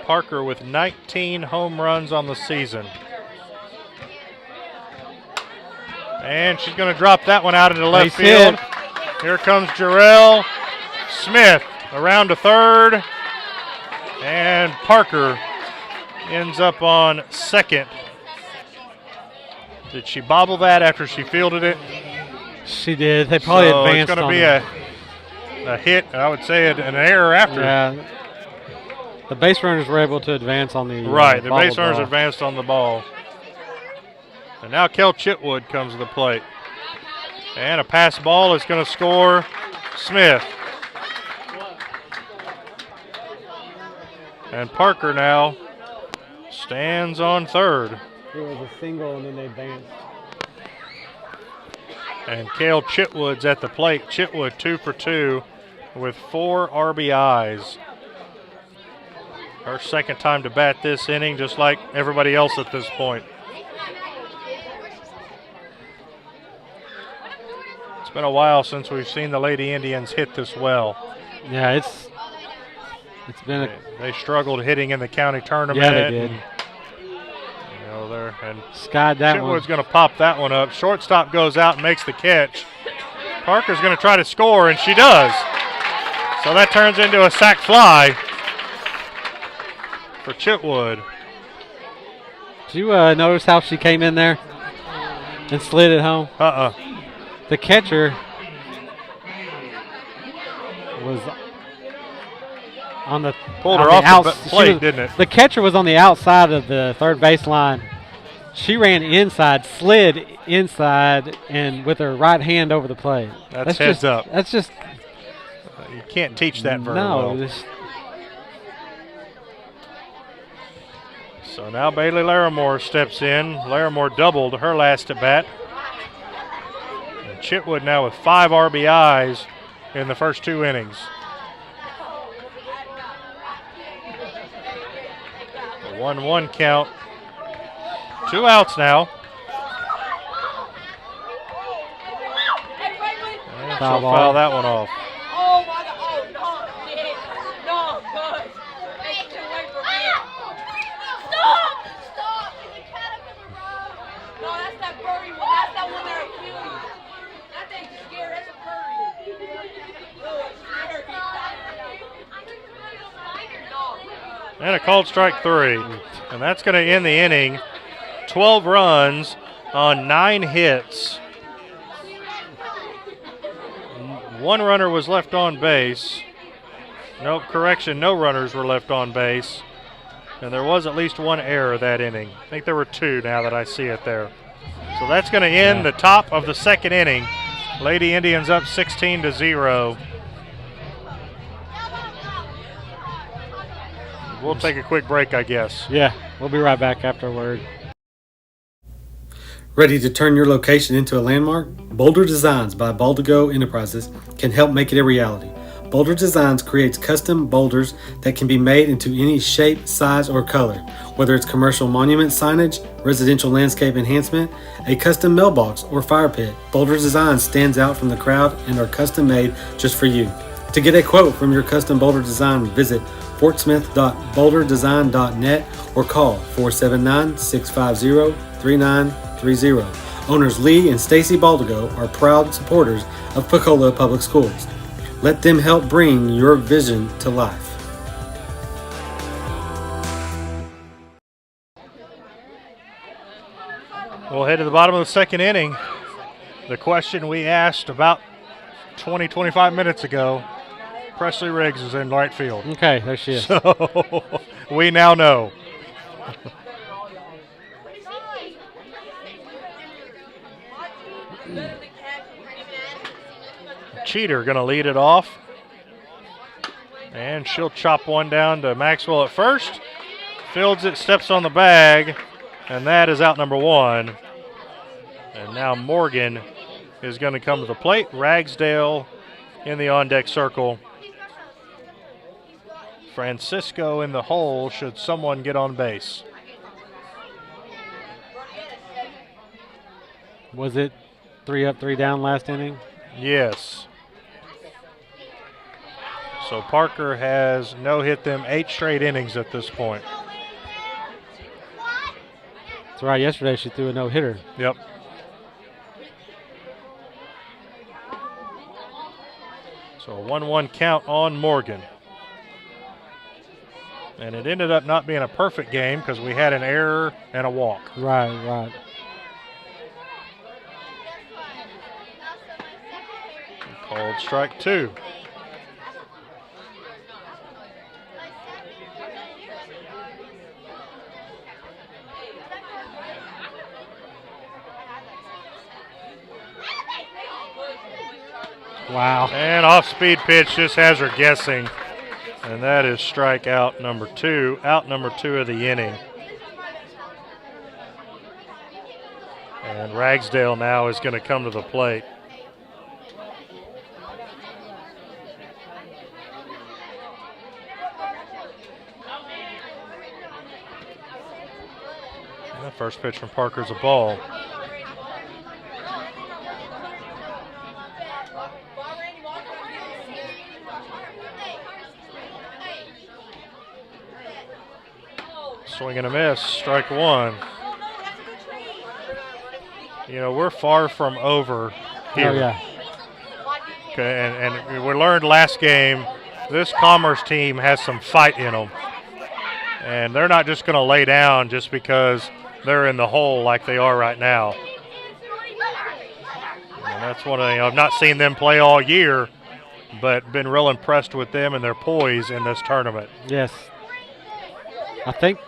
Parker with 19 home runs on the season. And she's going to drop that one out into left field. Here comes Jarrell Smith around to third. And Parker ends up on second. Did she bobble that after she fielded it? She did. They probably advanced. It's going to be a hit, I would say an error after. Yeah. The base runners were able to advance on the right, the base ball. runners advanced on the ball. And now Kel Chitwood comes to the plate. And a pass ball is going to score Smith. And Parker now stands on third. It was a single and then they advanced. And Cale Chitwood's at the plate. Chitwood 2 for 2 with 4 RBIs. Her second time to bat this inning, just like everybody else at this point. It's been a while since we've seen the Lady Indians hit this well. Yeah, it's been They struggled hitting in the county tournament. Yeah, they did. And skied that one. Chitwood's going to pop that one up. Shortstop goes out and makes the catch. Parker's going to try to score, and she does. So that turns into a sac fly for Chitwood. Did you notice how she came in there and slid it home? The catcher was on the pulled her off the plate, didn't it? The catcher was on the outside of the third base line. She ran inside, slid inside, and with her right hand over the plate. That's heads up. That's just you can't teach that very well. No. So now Bailey Larimore steps in. Larimore doubled her last at bat. And Chitwood now with 5 RBIs in the first 2 innings. A 1-1 count. 2 outs now. And she'll foul that one off. Oh my God! Oh no! Shit! No, good. Take it away from me. Stop! Stop! It's a caterpillar, bro. No, that's that furry one. That's that one that'll kill you. That thing's scared. That's a furry. And a called strike 3. And that's going to end the inning. 12 runs, on 9 hits. 1 runner was left on base. No runners were left on base. And there was at least 1 error that inning. I think there were 2 now that I see it there. So that's going to end the top of the 2nd inning. Lady Indians up 16-0. We'll take a quick break, I guess. Yeah, we'll be right back after a word. Ready to turn your location into a landmark? Boulder Designs by Baldigo Enterprises can help make it a reality. Boulder Designs creates custom boulders that can be made into any shape, size, or color. Whether it's commercial monument signage, residential landscape enhancement, a custom mailbox, or fire pit, Boulder Designs stands out from the crowd and are custom made just for you. To get a quote from your custom boulder design, visit fortsmith.boulderdesign.net or call 479-650-3930. Owners Lee and Stacy Baldigo are proud supporters of Pecola Public Schools. Let them help bring your vision to life. We'll head to the bottom of the 2nd inning. The question we asked about 20-25 minutes ago, Presley Riggs is in right field. Okay, there she is. So we now know. Cheater going to lead it off. And she'll chop one down to Maxwell at first. Fields it, steps on the bag, and that is out number 1. And now Morgan is going to come to the plate. Ragsdale in the on-deck circle. Francisco in the hole should someone get on base. Was it 3 up, 3 down last inning? Yes. So Parker has no-hit them 8 straight innings at this point. That's right. Yesterday she threw a no-hitter. Yep. So a 1-1 count on Morgan. And it ended up not being a perfect game because we had an error and a walk. Right. Called strike 2. Wow. And off-speed pitch just has her guessing. And that is strikeout number 2, out number 2 of the inning. And Ragsdale now is going to come to the plate. And the first pitch from Parker's a ball. Swing and a miss, strike 1. You know, we're far from over here. Oh, yeah. Okay, and we learned last game, this Commerce team has some fight in them. And they're not just going to lay down just because they're in the hole like they are right now. And that's one of the, I've not seen them play all year, but been real impressed with them and their poise in this tournament. Yes. I think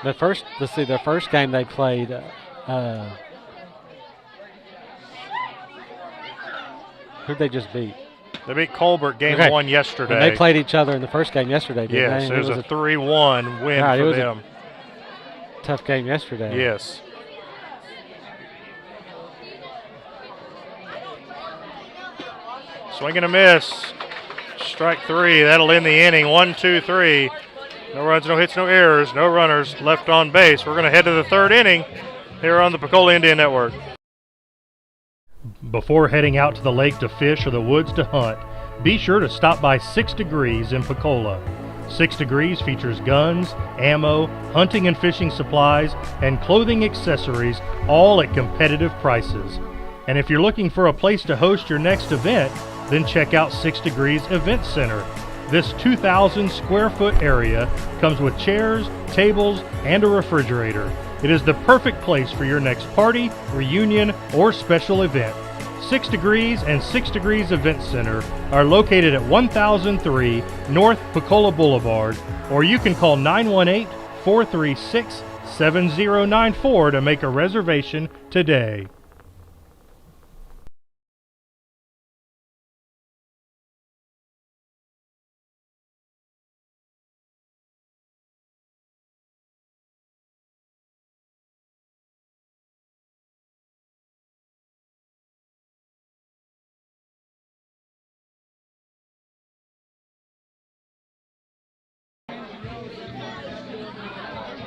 the first game they played, who'd they just beat? They beat Colbert game 1 yesterday. And they played each other in the first game yesterday, didn't yes, they? it was a 3-1 win for them. Tough game yesterday. Yes. Swing and a miss. Strike 3. That'll end the inning. 1, 2, 3. No runs, no hits, no errors, no runners left on base. We're going to head to the 3rd inning here on the Pecola Indian Network. Before heading out to the lake to fish or the woods to hunt, be sure to stop by 6 Degrees in Pecola. 6 Degrees features guns, ammo, hunting and fishing supplies, and clothing accessories, all at competitive prices. And if you're looking for a place to host your next event, then check out 6 Degrees Event Center. This 2,000 square foot area comes with chairs, tables, and a refrigerator. It is the perfect place for your next party, reunion, or special event. 6 Degrees and 6 Degrees Event Center are located at 1003 North Pecola Boulevard, or you can call 918-436-7094 to make a reservation today.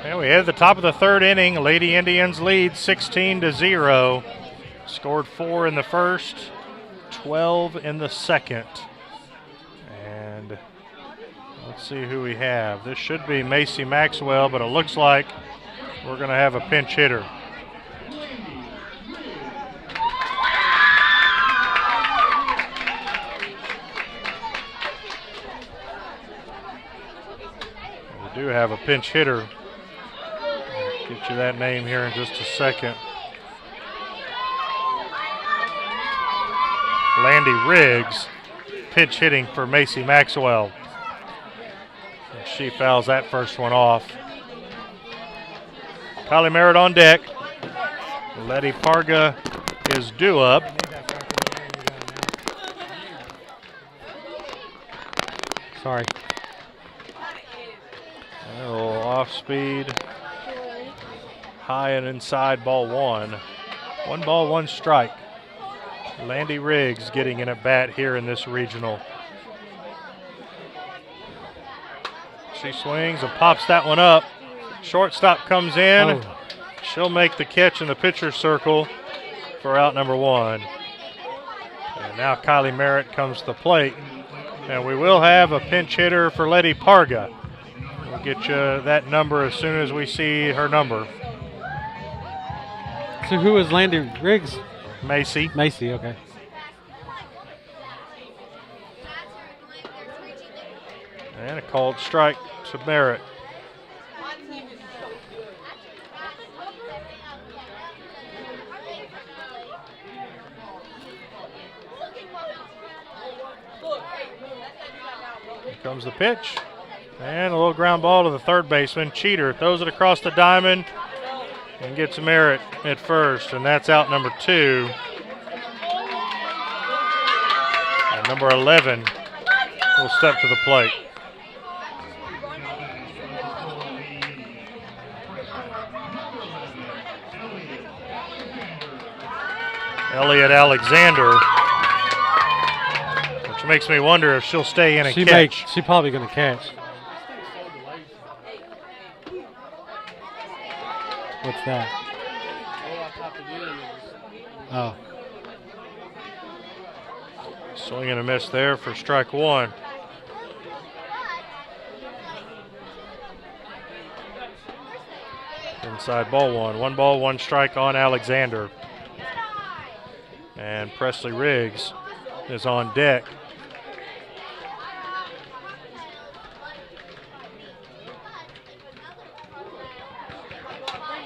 And we head to the top of the third inning. Lady Indians lead 16-0. Scored 4 in the first, 12 in the second. And let's see who we have. This should be Macy Maxwell, but it looks like we're going to have a pinch hitter. We do have a pinch hitter. Get you that name here in just a second. Landy Riggs, pitch hitting for Macy Maxwell. And she fouls that first one off. Kylie Merritt on deck. Letty Parga is due up. Sorry. A little off speed. High and inside, ball 1. 1 ball, 1 strike. Landy Riggs getting an at bat here in this regional. She swings and pops that one up. Shortstop comes in. Oh. She'll make the catch in the pitcher's circle for out number 1. And now Kylie Merritt comes to the plate. And we will have a pinch hitter for Letty Parga. We'll get you that number as soon as we see her number. So who is Landy Riggs? Macy. Macy, okay. And a called strike to Merritt. Here comes the pitch. And a little ground ball to the third baseman. Cheater throws it across the diamond and gets Merritt at first, and that's out number 2. And number 11 will step to the plate. Elliott Alexander, which makes me wonder if she'll stay in and catch. She's probably going to catch. What's that? Oh. Swing and a miss there for strike 1. Inside ball 1. 1 ball, 1 strike on Alexander. And Presley Riggs is on deck.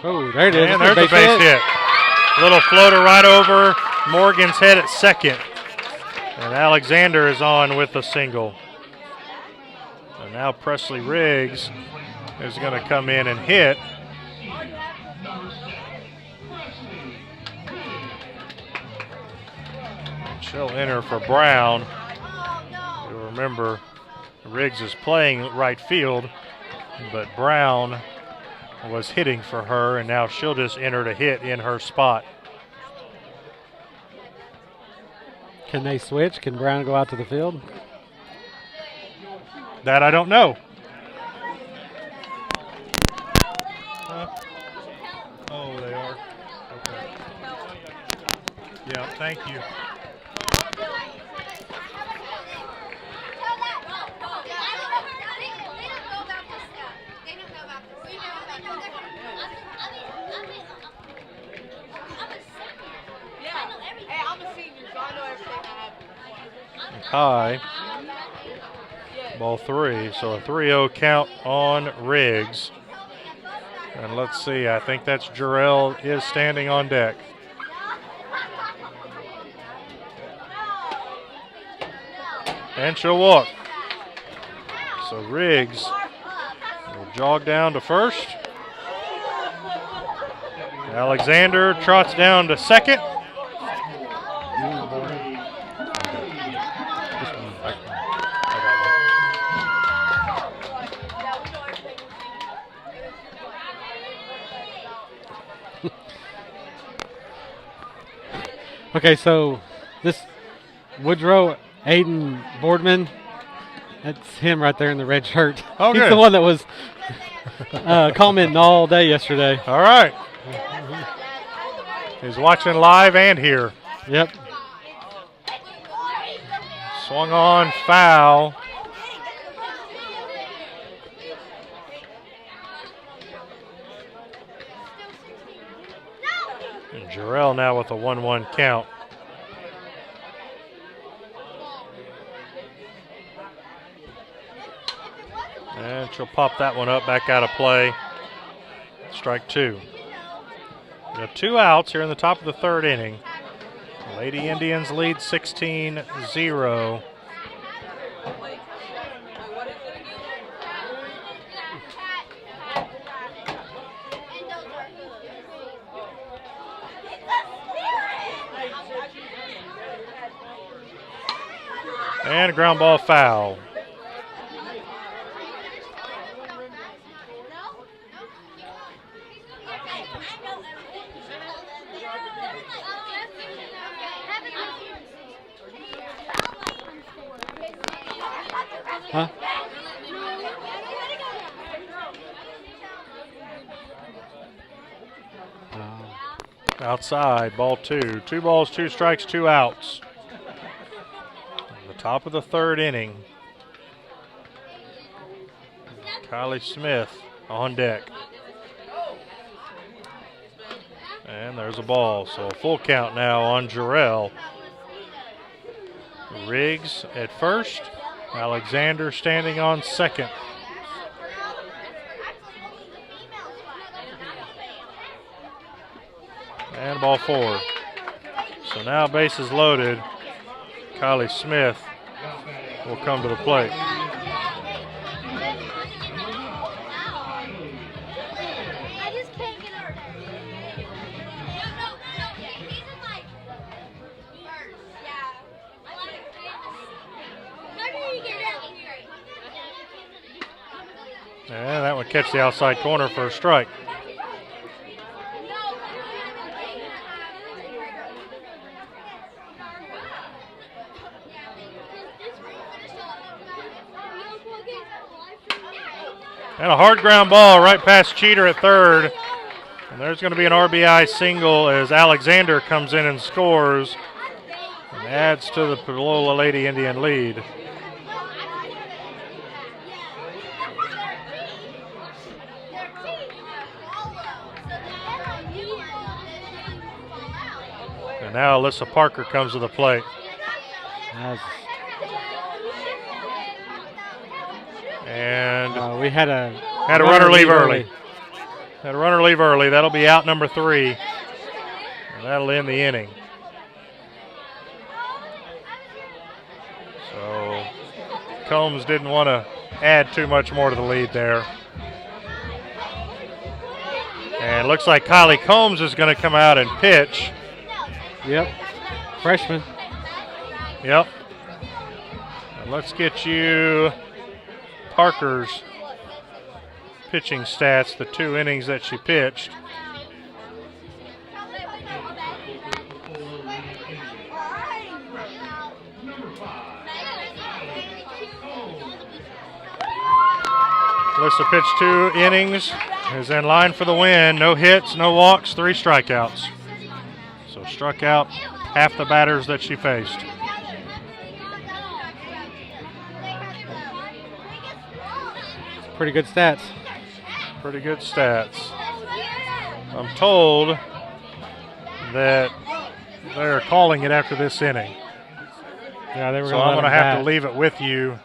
Oh, there it is. And there's a base hit. Little floater right over Morgan's head at second. And Alexander is on with a single. And now Presley Riggs is going to come in and hit. And she'll enter for Brown. You'll remember Riggs is playing right field, but Brown was hitting for her, and now she'll just enter to hit in her spot. Can they switch? Can Brown go out to the field? That I don't know. Oh, they are. Okay. Yeah, thank you. High. Ball 3. So a 3-0 count on Riggs. And let's see, I think that's Jarrell is standing on deck. And she'll walk. So Riggs will jog down to first. Alexander trots down to second. Okay, so this Woodrow Aiden Boardman, that's him right there in the red shirt. Oh, He's good. the one that was commenting all day yesterday. All right. He's watching live and here. Yep. Swung on, foul. And Jarrell now with a 1-1 count. And she'll pop that one up, back out of play. Strike two. We got 2 outs here in the top of the 3rd inning. Lady Indians lead 16-0. And a ground ball foul. Huh? Outside, ball 2. 2 balls, 2 strikes, 2 outs. The top of the 3rd inning. Kylie Smith on deck. And there's a ball, so a full count now on Jarrell. Riggs at first. Alexander standing on second. And ball 4. So now bases loaded. Kylie Smith will come to the plate. And that would catch the outside corner for a strike. And a hard ground ball right past Cheater at third. And there's going to be an RBI single as Alexander comes in and scores and adds to the Palola Lady Indian lead. And now Alyssa Parker comes to the plate. And we had a runner leave early. Had a runner leave early. That'll be out number 3. And that'll end the inning. So Combs didn't want to add too much more to the lead there. And it looks like Kylie Combs is going to come out and pitch. Yep. Freshman. Yep. And let's get you Parker's pitching stats, the 2 innings that she pitched. Alyssa pitched 2 innings, is in line for the win. No hits, no walks, 3 strikeouts. So struck out half the batters that she faced. Pretty good stats. Pretty good stats. I'm told that they're calling it after this inning. Yeah, they were. So I'm going to have to leave it with you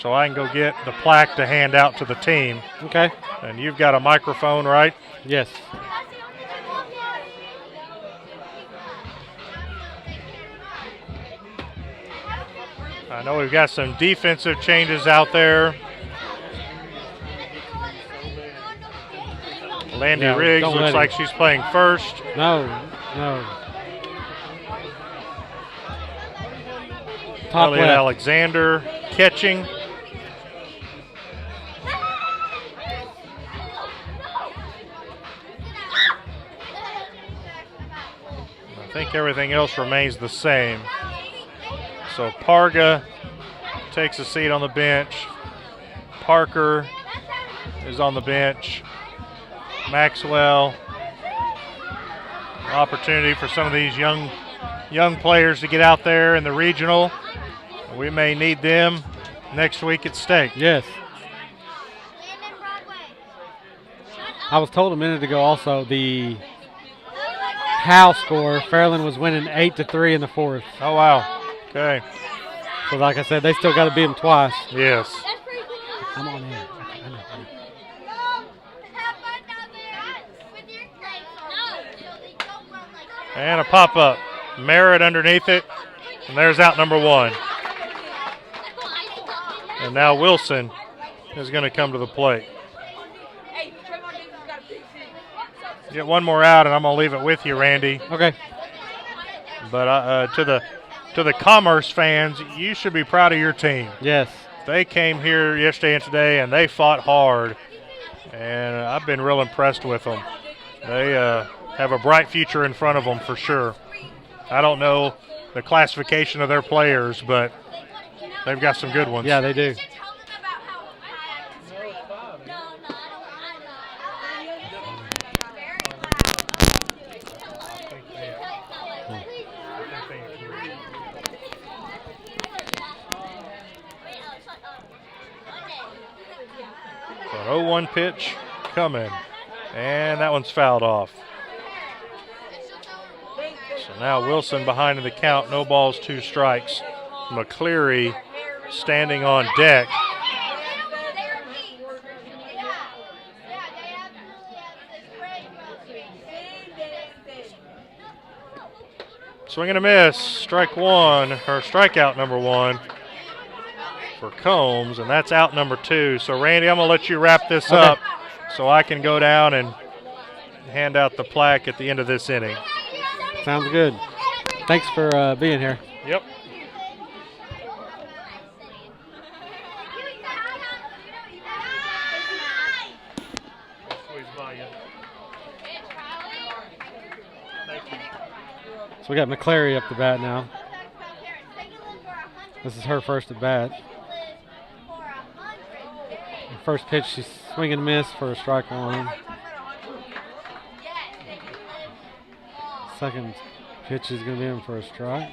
so I can go get the plaque to hand out to the team. Okay. And you've got a microphone, right? Yes. I know we've got some defensive changes out there. Landy Riggs looks like she's playing first. No. Top Elliot left. Alexander catching. I think everything else remains the same. So Parga takes a seat on the bench. Parker is on the bench. Maxwell. Opportunity for some of these young players to get out there in the regional. We may need them next week at stake. Yes. I was told a minute ago also the Howe score, Fairland was winning 8-3 in the fourth. Oh, wow. Okay. So like I said, they still got to beat them twice. Yes. I'm on here. I know. And a pop-up. Merritt underneath it. And there's out number 1. And now Wilson is going to come to the plate. Get one more out, and I'm going to leave it with you, Randy. Okay. But to the Commerce fans, you should be proud of your team. Yes. They came here yesterday and today, and they fought hard. And I've been real impressed with them. They have a bright future in front of them for sure. I don't know the classification of their players, but they've got some good ones. Yeah, they do. So an 0-1 pitch coming, and that one's fouled off. So now Wilson behind in the count, no balls, 2 strikes. McCleary standing on deck. Swing and a miss, strikeout number 1 for Combs, and that's out number 2. So Randy, I'm gonna let you wrap this up so I can go down and hand out the plaque at the end of this inning. Sounds good. Thanks for being here. Yep. So we got McCleary up the bat now. This is her first at bat. First pitch, she's swinging and miss for a strike 1. Second pitch is going to be in for a strike.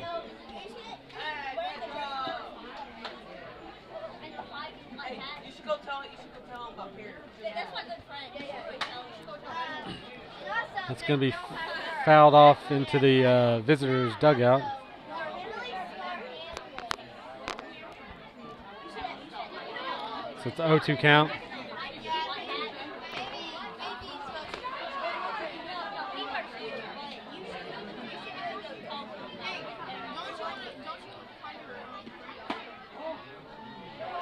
That's going to be fouled off into the visitors' dugout. So it's an 0-2 count.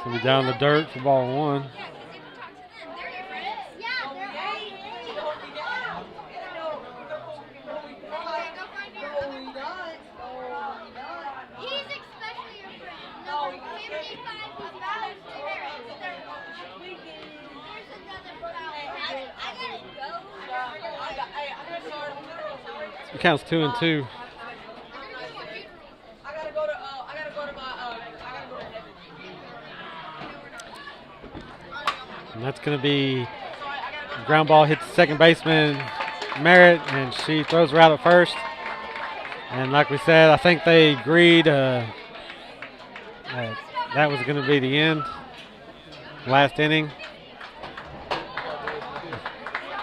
So we're down the dirt for ball 1. It counts 2-2. And that's going to be ground ball hits second baseman Merritt, and she throws her out at first. And like we said, I think they agreed that was going to be the end. Last inning.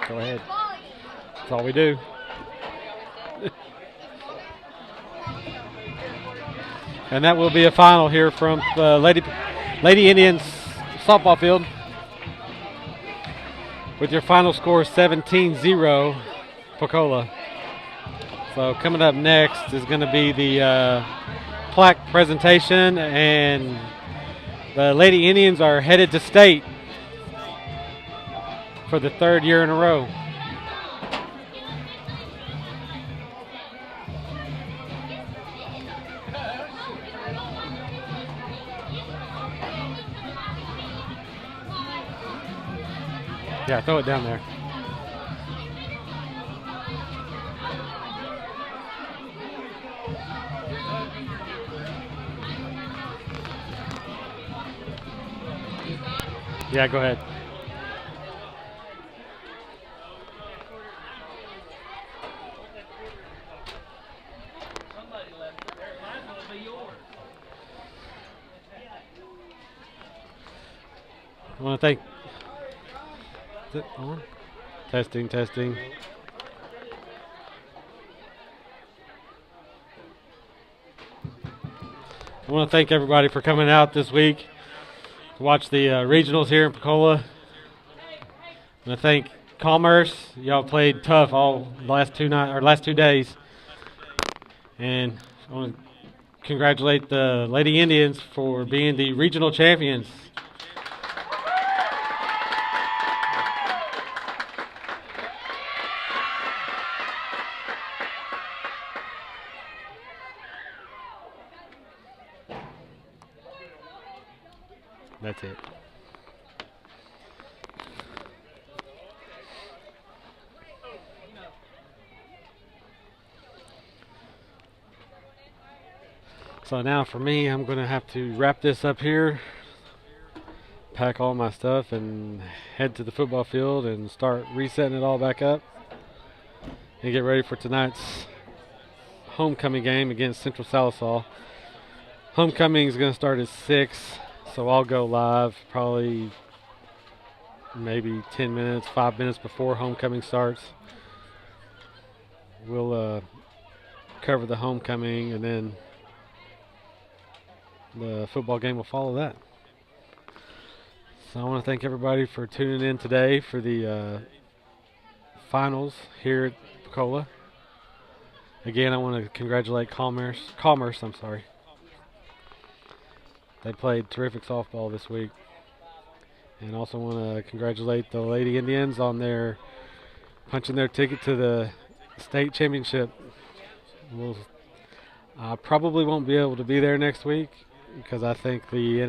Go ahead. That's all we do. And that will be a final here from Lady Indians softball field with your final score 17-0 Pocola. So coming up next is going to be the plaque presentation, and the Lady Indians are headed to state for the 3rd year in a row. Yeah, throw it down there. Yeah, go ahead. I want to thank. Is it on? Testing. I want to thank everybody for coming out this week to watch the regionals here in Pocola. I want to thank Commerce. Y'all played tough all the last 2 days, and I want to congratulate the Lady Indians for being the regional champions. That's it. So now for me, I'm going to have to wrap this up here, pack all my stuff, and head to the football field and start resetting it all back up and get ready for tonight's homecoming game against Central Salisaw. Homecoming is going to start at 6, so I'll go live probably maybe 10 minutes, 5 minutes before homecoming starts. We'll cover the homecoming, and then the football game will follow that. So I want to thank everybody for tuning in today for the finals here at Pocola. Again, I want to congratulate Commerce. They played terrific softball this week. And also want to congratulate the Lady Indians on their punching their ticket to the state championship. I probably won't be able to be there next week because I think the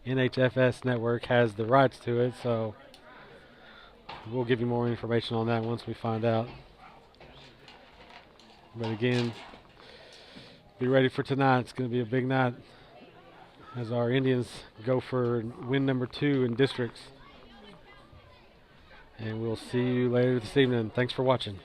NHFS network has the rights to it. So we'll give you more information on that once we find out. But again, be ready for tonight. It's going to be a big night as our Indians go for win number 2 in districts. And we'll see you later this evening. Thanks for watching.